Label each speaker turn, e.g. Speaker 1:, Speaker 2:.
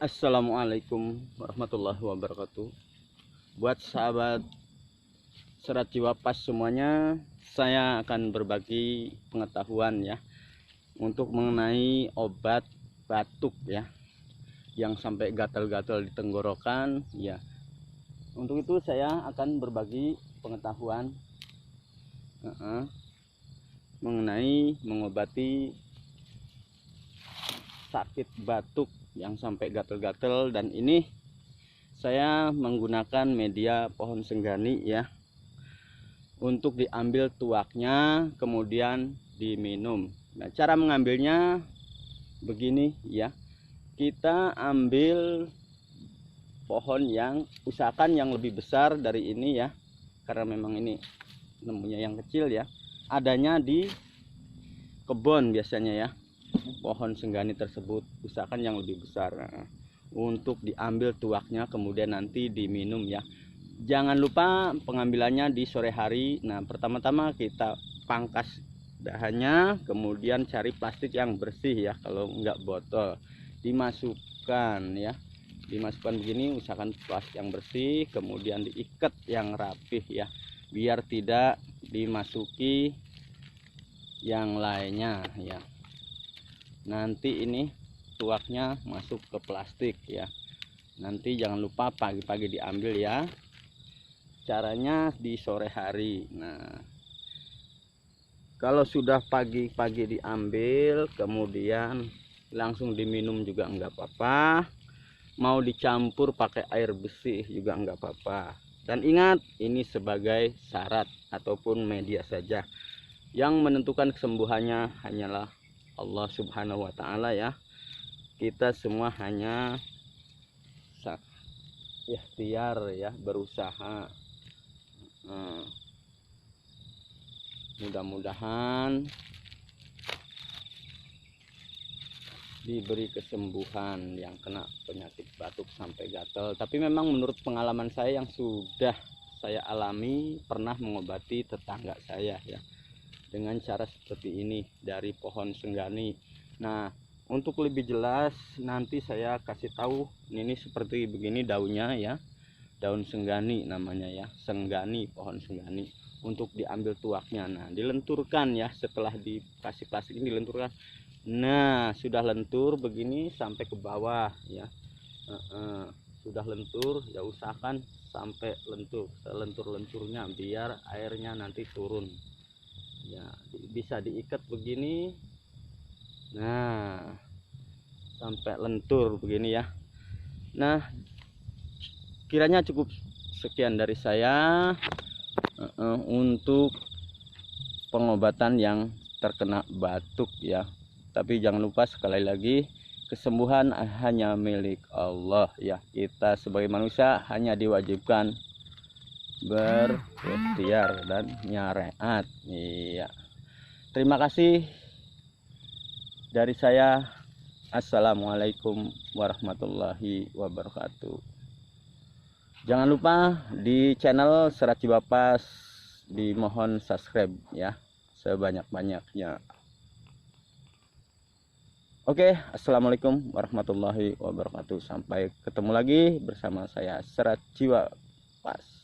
Speaker 1: Assalamualaikum warahmatullahi wabarakatuh. Buat sahabat Serat Jiwa Pas semuanya, saya akan berbagi pengetahuan ya untuk mengenai obat batuk ya yang sampai gatal-gatal di tenggorokan ya. Untuk itu saya akan berbagi pengetahuan mengenai mengobati sakit batuk yang sampai gatal-gatal, dan ini saya menggunakan media pohon senggani ya untuk diambil tuaknya kemudian diminum. Nah, cara mengambilnya begini ya. Kita ambil pohon yang usahakan yang lebih besar dari ini ya, karena memang ini nemunya yang kecil ya. Adanya di kebun biasanya ya. Pohon senggani tersebut usahakan yang lebih besar. Untuk diambil tuaknya kemudian nanti diminum ya. Jangan lupa pengambilannya di sore hari. Nah, pertama-tama kita pangkas dahannya, kemudian cari plastik yang bersih ya, kalau enggak botol dimasukkan ya. Dimasukkan begini, usahakan plastik yang bersih, kemudian diikat yang rapih ya, biar tidak dimasuki yang lainnya ya. Nanti ini tuaknya masuk ke plastik ya. Nanti jangan lupa pagi-pagi diambil ya. Caranya di sore hari. Nah, kalau sudah pagi-pagi diambil kemudian langsung diminum juga enggak apa-apa. Mau dicampur pakai air bersih juga enggak apa-apa. Dan ingat, ini sebagai syarat ataupun media saja. Yang menentukan kesembuhannya hanyalah Allah Subhanahu wa Ta'ala ya. Kita semua hanya ikhtiar ya, berusaha. Mudah-mudahan diberi kesembuhan yang kena penyakit batuk sampai gatal. Tapi memang menurut pengalaman saya yang sudah saya alami, pernah mengobati tetangga saya ya dengan cara seperti ini dari pohon senggani. Nah, untuk lebih jelas nanti saya kasih tahu. Ini seperti begini daunnya ya, daun senggani namanya ya, senggani, pohon senggani. Untuk diambil tuaknya, nah dilenturkan ya, setelah dikasih plastik ini dilenturkan. Nah, sudah lentur begini sampai ke bawah ya. Sudah lentur ya, usahakan sampai lentur, selentur-lenturnya biar airnya nanti turun ya. Bisa diikat begini, nah sampai lentur begini ya. Nah, kiranya cukup sekian dari saya untuk pengobatan yang terkena batuk ya. Tapi jangan lupa, sekali lagi, kesembuhan hanya milik Allah ya. Kita sebagai manusia hanya diwajibkan berikhtiar dan nyariat. Iya. Terima kasih dari saya. Assalamualaikum warahmatullahi wabarakatuh. Jangan lupa di channel Serat Jiwa Pas dimohon subscribe ya, sebanyak-banyaknya. Oke, assalamualaikum warahmatullahi wabarakatuh. Sampai ketemu lagi bersama saya Serat Jiwa Pas.